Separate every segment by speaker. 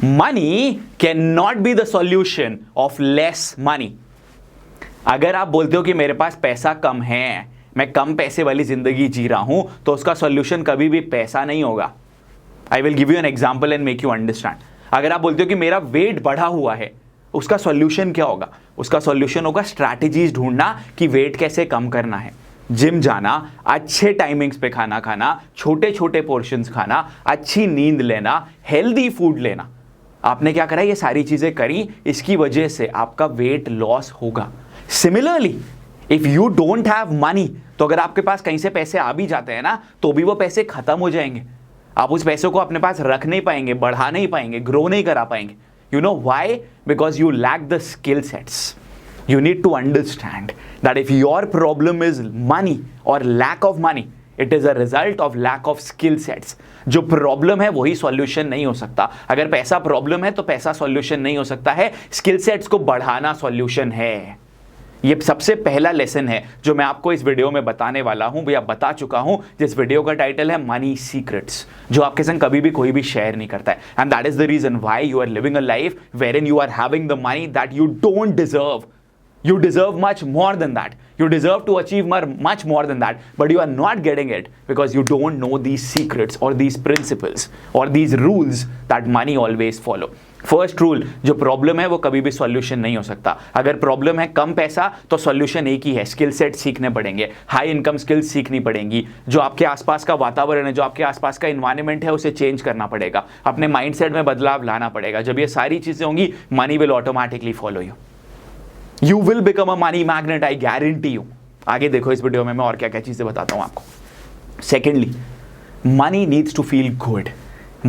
Speaker 1: Money can not be the solution of less money. अगर आप बोलते हो कि मेरे पास पैसा कम है, मैं कम पैसे वाली जिंदगी जी रहा हूं, तो उसका सॉल्यूशन कभी भी पैसा नहीं होगा। I will give you an example and make you understand. अगर आप बोलते हो कि मेरा वेट बढ़ा हुआ है, उसका सॉल्यूशन क्या होगा? उसका सॉल्यूशन होगा स्ट्रैटेजीज ढूंढना कि वेट कैसे कम करना है, जिम जाना, अच्छे टाइमिंग्स पे खाना खाना, छोटे छोटे पोर्शंस खाना, अच्छी नींद लेना, हेल्दी फूड लेना। आपने क्या करा? ये सारी चीजें करी, इसकी वजह से आपका वेट लॉस होगा। Similarly if you don't have money, तो अगर आपके पास कहीं से पैसे आ भी जाते हैं ना, तो भी वो पैसे खत्म हो जाएंगे। आप उस पैसों को अपने पास रख नहीं पाएंगे, बढ़ा नहीं पाएंगे, ग्रो नहीं करा पाएंगे। You know why? Because you lack the skill sets. You need to understand that if your problem is money or lack of money, it is a result of lack of skill sets. जो problem है वही solution नहीं हो सकता। अगर पैसा problem है तो पैसा सॉल्यूशन नहीं हो सकता है, स्किल सेट्स को बढ़ाना सॉल्यूशन है। ये सबसे पहला लेसन है जो मैं आपको इस वीडियो में बताने वाला हूं, या बता चुका हूं, जिस वीडियो का टाइटल है मनी सीक्रेट्स, जो आपके संग कभी भी कोई भी शेयर नहीं करता है। And that is the reason why you are living a life wherein you are having the money that you don't deserve. You deserve much more than that. You deserve to achieve much more than that, but you are not getting it because you don't know these secrets or these principles or these rules that money always follow. First rule, जो problem है वो कभी भी solution नहीं हो सकता। अगर problem है कम पैसा, तो सॉल्यूशन एक ही है, स्किल सेट सीखने पड़ेंगे, हाई इनकम स्किल्स सीखनी पड़ेंगी। जो आपके आसपास का वातावरण है, जो आपके आसपास का इन्वायरमेंट है, उसे चेंज करना पड़ेगा, अपने माइंडसेट में बदलाव लाना पड़ेगा। जब ये सारी चीजें होंगी, money will automatically follow you. You will become a money magnet, I guarantee you. आगे देखो इस वीडियो में मैं और क्या क्या चीजें बताता हूं आपको। Secondly, money needs to feel good.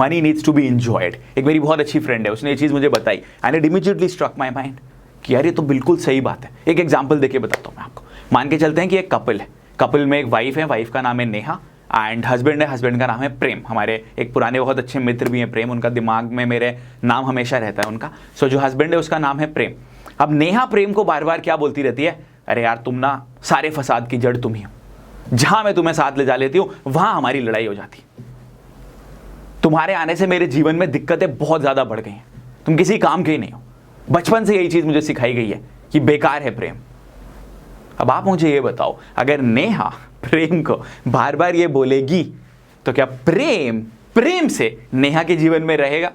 Speaker 1: Money needs to be enjoyed. एक मेरी बहुत अच्छी फ्रेंड है, उसने ये चीज मुझे बताई and it immediately struck my mind कि यार ये तो बिल्कुल सही बात है। एक एग्जाम्पल देके बताता हूं मैं आपको। मान के चलते हैं कि एक कपल है, कपल में एक वाइफ है, वाइफ का नाम है नेहा, एंड हस्बैंड है, हस्बैंड का नाम है प्रेम। हमारे एक पुराने बहुत अच्छे मित्र भी हैं प्रेम, उनका दिमाग में मेरे नाम हमेशा रहता है उनका। सो जो हस्बैंड है उसका नाम है प्रेम। अब नेहा प्रेम को बार बार क्या बोलती रहती है? अरे यार तुम ना, सारे फसाद की जड़ तुम ही हो, जहां मैं तुम्हें साथ ले जा लेती हूं वहां हमारी लड़ाई हो जाती। तुम्हारे आने से मेरे जीवन में दिक्कतें बहुत ज्यादा बढ़ गई हैं, तुम किसी काम के ही नहीं हो। बचपन से यही चीज मुझे सिखाई गई है कि बेकार है प्रेम। अब आप मुझे ये बताओ, अगर नेहा प्रेम को बार बार ये बोलेगी, तो क्या प्रेम प्रेम से नेहा के जीवन में रहेगा?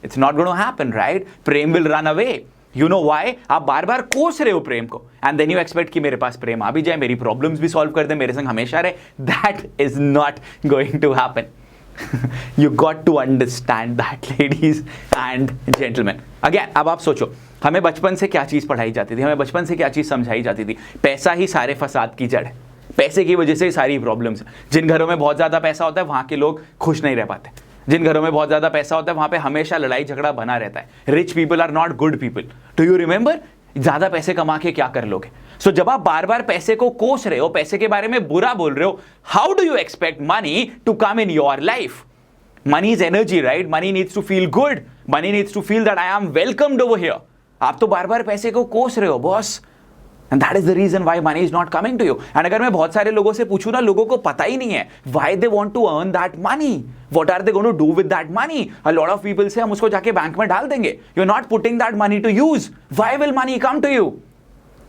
Speaker 1: It's not going to happen, right? प्रेम will run away. You know why? आप बार बार कोस रहे हो प्रेम को, एंड देन यू एक्सपेक्ट कि मेरे पास प्रेम आ भी जाए, मेरी प्रॉब्लम्स भी सॉल्व कर दे, मेरे संग हमेशा रहे। That is not going to happen. You got to understand that, ladies and gentlemen. Again, अब आप सोचो, हमें बचपन से क्या चीज पढ़ाई जाती थी, हमें बचपन से क्या चीज समझाई जाती थी? पैसा ही सारे फसाद की जड़ है, पैसे की वजह से ही सारी प्रॉब्लम्स। जिन घरों में बहुत ज्यादा पैसा होता है वहां के लोग खुश नहीं रह पाते, जिन घरों में बहुत ज्यादा पैसा होता है वहां पे हमेशा लड़ाई झगड़ा बना रहता है। Rich people are not good people. Do you remember? ज्यादा पैसे कमा के क्या कर लोगे? सो जब आप बार बार पैसे को कोस रहे हो, पैसे के बारे में बुरा बोल रहे हो, how do you expect money to come in your life? Money is energy, right? Money needs to feel good, money needs to feel that I am welcomed over here. आप तो बार बार पैसे को कोस रहे हो boss, and that is the reason why money is not coming to you. And अगर मैं बहुत सारे लोगों से पूछूं ना, लोगों को पता ही नहीं है why they want to earn that money, what are they going to do with that money. A lot of people say हम उसको जाके बैंक में डाल देंगे। You're not putting that money to use. Why will money come to you?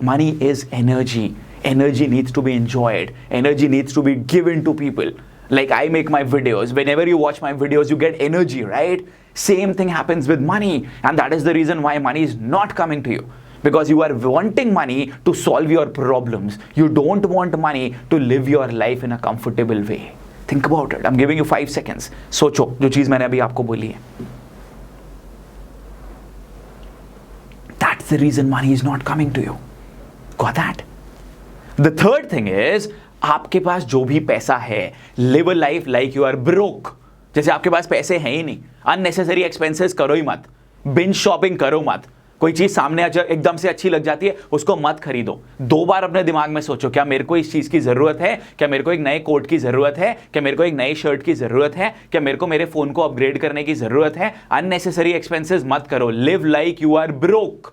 Speaker 1: Money is energy. Energy needs to be enjoyed. Energy needs to be given to people. Like I make my videos. Whenever you watch my videos, you get energy, right? Same thing happens with money, and that is the reason why money is not coming to you. Because you are wanting money to solve your problems. You don't want money to live your life in a comfortable way. Think about it. I'm giving you 5 seconds. सोचो जो चीज मैंने अभी आपको बोली है. That's the reason money is not coming to you. Got that? The third thing is, आपके पास जो भी पैसा है, live a life like you are broke. जैसे आपके पास पैसे हैं ही नहीं, unnecessary expenses करो ही मत, binge shopping करो मत। कोई चीज सामने एकदम से अच्छी लग जाती है, उसको मत खरीदो। 2 बार अपने दिमाग में सोचो, क्या मेरे को इस चीज की जरूरत है? क्या मेरे को एक नए कोट की जरूरत है? क्या मेरे को एक नई शर्ट की जरूरत है? क्या मेरे को मेरे फोन को अपग्रेड करने की जरूरत है? अननेसेसरी एक्सपेंसेस मत करो। Live like you are broke,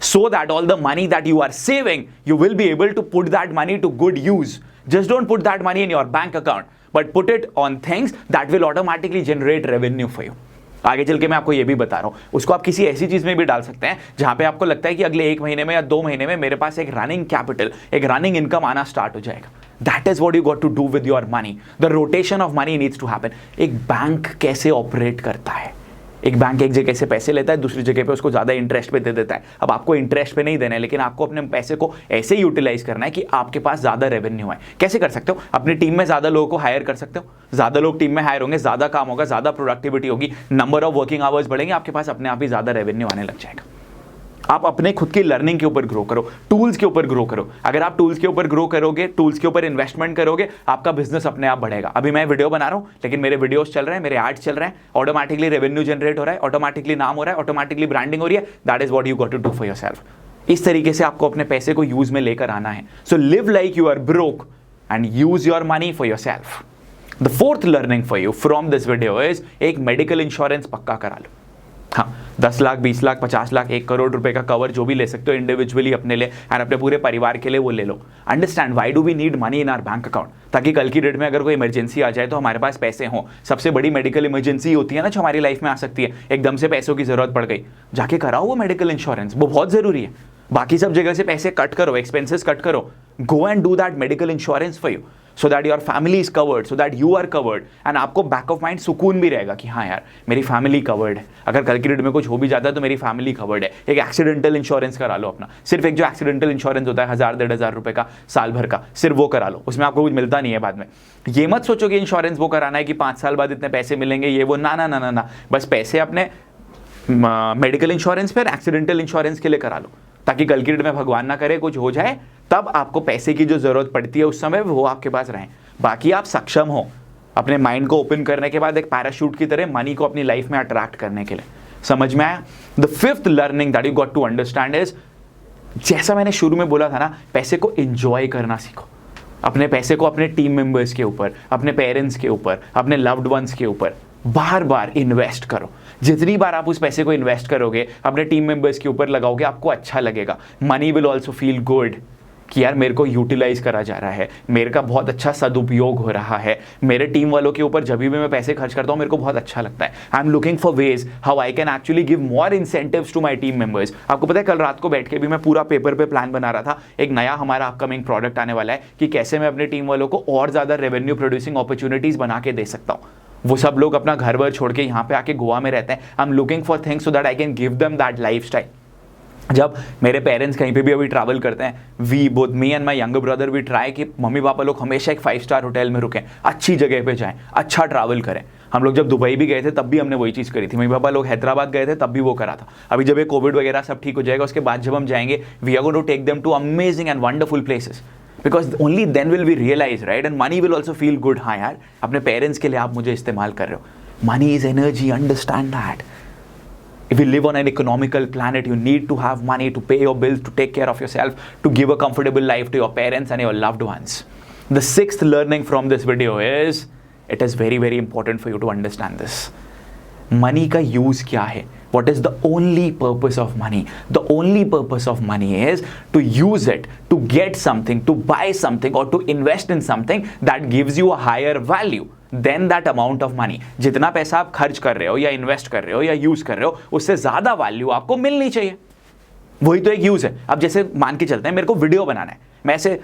Speaker 1: so that all the money that you are saving, you will be able to put that money to good use. Just don't put that money in your bank account, but put it on things that will automatically generate revenue for you. आगे चल के मैं आपको ये भी बता रहा हूं, उसको आप किसी ऐसी चीज में भी डाल सकते हैं जहां पे आपको लगता है कि अगले 1 महीने में या 2 महीने में मेरे पास एक रनिंग कैपिटल, एक रनिंग इनकम आना स्टार्ट हो जाएगा। That is what you got to do with your money. The rotation of money needs to happen. एक बैंक कैसे ऑपरेट करता है? एक बैंक एक जगह से पैसे लेता है, दूसरी जगह पे उसको ज्यादा इंटरेस्ट पे दे देता है। अब आपको इंटरेस्ट पे नहीं देना है, लेकिन आपको अपने पैसे को ऐसे यूटिलाइज करना है कि आपके पास ज्यादा रेवेन्यू है। कैसे कर सकते हो? अपनी टीम में ज्यादा लोगों को हायर कर सकते हो। ज्यादा लोग टीम में हायर होंगे, ज्यादा काम होगा, ज्यादा प्रोडक्टिविटी होगी, नंबर ऑफ वर्किंग आवर्स बढ़ेंगे, आपके पास अपने आप ही ज्यादा रेवेन्यू आने लग जाएगा। आप अपने खुद की लर्निंग के ऊपर ग्रो करो, टूल्स के ऊपर ग्रो करो। अगर आप टूल्स के ऊपर ग्रो करोगे, टूल्स के ऊपर इन्वेस्टमेंट करोगे, आपका बिजनेस अपने आप बढ़ेगा। अभी मैं वीडियो बना रहा हूं, लेकिन मेरे वीडियोस चल रहे हैं, मेरे एड्स चल रहे हैं, ऑटोमेटिकली रेवेन्यू जनरेट हो रहा है, ऑटोमेटिकली नाम हो रहा है, ऑटोमेटिकली ब्रांडिंग हो रही है। That is what you got to do for yourself. इस तरीके से आपको अपने पैसे को यूज में लेकर आना है। So live like you are broke and use your money for yourself. The fourth learning for you from this video is एक मेडिकल इंश्योरेंस पक्का करा लो। हाँ, 10 लाख, 20 लाख, 50 लाख, 1 करोड़ रुपए का कवर जो भी ले सकते हो इंडिविजुअली अपने लिए एंड अपने पूरे परिवार के लिए, वो ले लो। Understand why do we need money in our bank account? ताकि कल की डेट में अगर कोई इमरजेंसी आ जाए तो हमारे पास पैसे हों। सबसे बड़ी मेडिकल इमरजेंसी होती है ना जो हमारी लाइफ में आ सकती है, एकदम से पैसों की जरूरत पड़ गई, जाके कराओ वो मेडिकल इंश्योरेंस, वो बहुत जरूरी है। बाकी सब जगह से पैसे कट करो, एक्सपेंसेस कट करो, go and do that medical insurance for you, so that your family is covered, so that you are covered, and आपको बैक ऑफ माइंड सुकून भी रहेगा कि हाँ यार मेरी फैमिली कवर्ड है, अगर कल की डेट में कुछ हो भी जाता है तो मेरी फैमिली कवर्ड है। एक एक्सीडेंटल इंश्योरेंस करा लो अपना, सिर्फ एक जो एक्सीडेंटल इंश्योरेंस होता है 1000-1500 रुपए का साल भर का, सिर्फ वो करा लो, उसमें आपको कुछ मिलता नहीं है बाद में। ये मत सोचो कि इंश्योरेंस वो कराना है कि 5 साल बाद इतने पैसे मिलेंगे, ये वो, ना ना ना ना ना, बस पैसे अपने मेडिकल इंश्योरेंस पर एक्सीडेंटल इंश्योरेंस के लिए करा लो, ताकि कल की डेट में भगवान ना करे कुछ हो जाए, तब आपको पैसे की जो जरूरत पड़ती है उस समय वो आपके पास रहें। बाकी आप सक्षम हो अपने माइंड को ओपन करने के बाद एक पैराशूट की तरह मनी को अपनी लाइफ में अट्रैक्ट करने के लिए। समझ में आया? The fifth learning that you got to understand is, जैसा मैंने शुरू में बोला था ना, पैसे को एंजॉय करना सीखो। अपने पैसे को अपने टीम मेंबर्स के ऊपर, अपने पेरेंट्स के ऊपर, अपने लव्ड वंस के ऊपर बार बार इन्वेस्ट करो। जितनी बार आप उस पैसे को इन्वेस्ट करोगे, अपने टीम मेंबर्स के ऊपर लगाओगे, आपको अच्छा लगेगा। Money will also feel good कि यार मेरे को यूटिलाइज करा जा रहा है, मेरे का बहुत अच्छा सदुपयोग हो रहा है, मेरे टीम वालों के ऊपर जब भी मैं पैसे खर्च करता हूँ मेरे को बहुत अच्छा लगता है। I am looking for ways how I can actually give more incentives to my team members. आपको पता है कल रात को बैठ के भी मैं पूरा पेपर पे प्लान बना रहा था, एक नया हमारा अपकमिंग प्रोडक्ट आने वाला है कि कैसे मैं अपने टीम वालों को और ज्यादा रेवेन्यू प्रोड्यूसिंग अपॉर्चुनिटीज बना के दे सकता हूँ। वो सब लोग अपना घर वर छोड़ के यहाँ पे आके गोवा में रहते हैं। आई am looking for things so that I can give them that lifestyle. जब मेरे पेरेंट्स कहीं पे भी अभी ट्रैवल करते हैं, we both me and my younger brother we try कि मम्मी पापा लोग हमेशा एक 5 स्टार होटल में रुकें, अच्छी जगह पे जाएं, अच्छा ट्रैवल करें। हम लोग जब दुबई भी गए थे तब भी हमने वही चीज़ करी थी। मम्मी पापा लोग हैदराबाद गए थे तब भी वो करा था। अभी जब ये कोविड वगैरह सब ठीक हो जाएगा उसके बाद जब हम जाएंगे, we are going to take them to amazing and wonderful places, because only then will we realize, right? And money will also feel good. हाँ यार, अपने पेरेंट्स के लिए आप मुझे इस्तेमाल कर रहे हो। Money is energy, understand that. If you live on an economical planet, you need to have money to pay your bills, to take care of yourself, to give a comfortable life to your parents and your loved ones. The sixth learning from this video is, it is very, very important for you to understand this. Money का use क्या है? What is the only purpose of money? The only purpose of money is to use it, to get something, to buy something, or to invest in something that gives you a higher value than that amount of money. जितना पैसा आप खर्च कर रहे हो या invest कर रहे हो या यूज कर रहे हो, उससे ज्यादा वैल्यू आपको मिलनी चाहिए। वही तो एक यूज है। अब जैसे मान के चलते हैं मेरे को वीडियो बनाना है, मैं ऐसे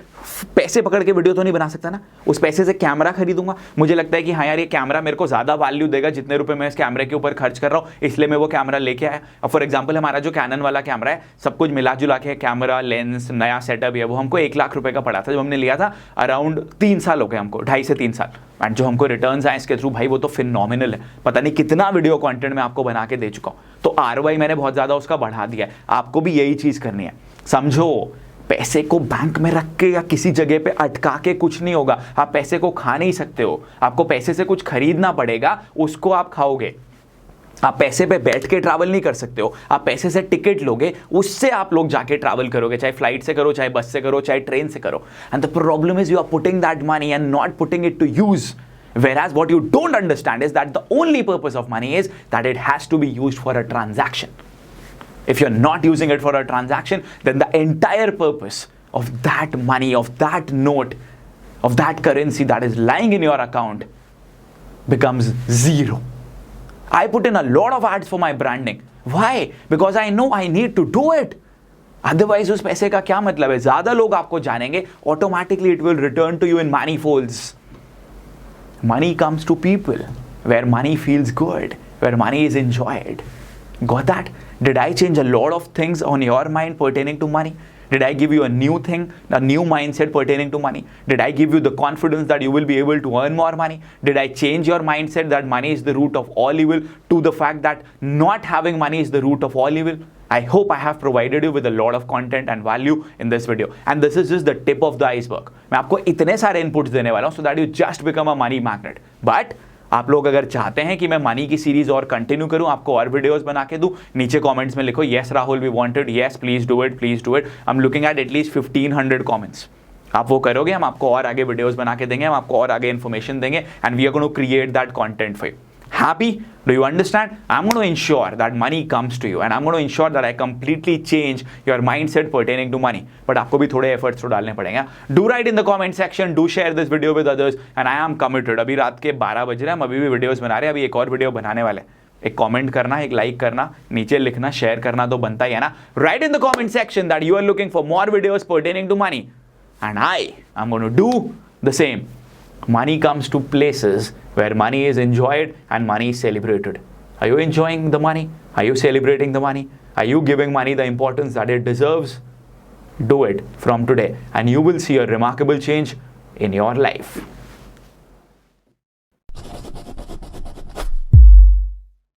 Speaker 1: पैसे पकड़ के वीडियो तो नहीं बना सकता ना। उस पैसे से कैमरा खरीदूंगा, मुझे लगता है कि हाँ यार ये कैमरा मेरे को ज्यादा वैल्यू देगा जितने रुपए मैं इस कैमरे के ऊपर खर्च कर रहा हूँ, इसलिए मैं वो कैमरा लेके आया। अब फॉर एग्जांपल हमारा जो कैनन वाला कैमरा है, सब कुछ मिला जुला के कैमरा, लेंस, नया सेटअप है, वो हमको 1 लाख रुपए का पड़ा था जब हमने लिया था। अराउंड 3 साल हो गए हमको, 2.5 से 3 साल। एंड जो हमको रिटर्न्स आए इसके थ्रू, भाई वो तो फिनोमिनल है। पता नहीं कितना वीडियो कंटेंट मैं आपको बना के दे चुका हूँ। तो ROI मैंने बहुत ज्यादा उसका बढ़ा दिया है। आपको भी यही चीज करनी है। समझो, पैसे को बैंक में रख के या किसी जगह पे अटका के कुछ नहीं होगा। आप पैसे को खा नहीं सकते हो, आपको पैसे से कुछ खरीदना पड़ेगा, उसको आप खाओगे। आप पैसे पे बैठ के ट्रैवल नहीं कर सकते हो, आप पैसे से टिकट लोगे, उससे आप लोग जाके ट्रैवल करोगे, चाहे फ्लाइट से करो, चाहे बस से करो, चाहे ट्रेन से करो। And the problem is you are putting that money and not putting it to use, whereas what you don't understand is that the only purpose of money is that it has to be used for a transaction. If you're not using it for a transaction, then the entire purpose of that money, of that note, of that currency that is lying in your account becomes zero. I put in a lot of ads for my branding. Why? Because I know I need to do it. Otherwise उस पैसे का क्या मतलब है? ज्यादा लोग आपको जानेंगे, automatically it will return to you in manifolds. Money comes to people where money feels good, where money is enjoyed. Got that? Did I change a lot of things on your mind pertaining to money? Did I give you a new thing, a new mindset pertaining to money? Did I give you the confidence that you will be able to earn more money? Did I change your mindset that money is the root of all evil to the fact that not having money is the root of all evil? I hope I have provided you with a lot of content and value in this video. And this is just the tip of the iceberg. मैं आपको इतने सारे inputs देने वाला हूं so that you just become a money magnet. But आप लोग अगर चाहते हैं कि मैं मनी की सीरीज और कंटिन्यू करूं, आपको और वीडियोस बना के दूं, नीचे कमेंट्स में लिखो yes Rahul we wanted, yes please do it, please do it. I am looking at at least 1500 comments. आप वो करोगे, हम आपको और आगे वीडियोस बना के देंगे, हम आपको और आगे इन्फॉर्मेशन देंगे, and we are going to create that content for you. Happy? Do you understand? I'm going to ensure that money comes to you, and I'm going to ensure that I completely change your mindset pertaining to money. But आपको भी थोड़े efforts तो डालने पड़ेंगे. Do write in the comment section. Do share this video with others. And I am committed. अभी रात के 12 बज रहे हैं, हम अभी भी वीडियोस बना रहे हैं. अभी एक और वीडियो बनाने वाले हैं. एक कमेंट करना, एक लाइक करना, नीचे लिखना, शेयर करना तो बनता ही है ना. Write in the comment section that you are looking for more videos pertaining to money, and I am going to do the same. Money comes to places where money is enjoyed and money is celebrated. Are you enjoying the money? Are you celebrating the money? Are you giving money the importance that it deserves? Do it from today, and you will see a remarkable change in your life.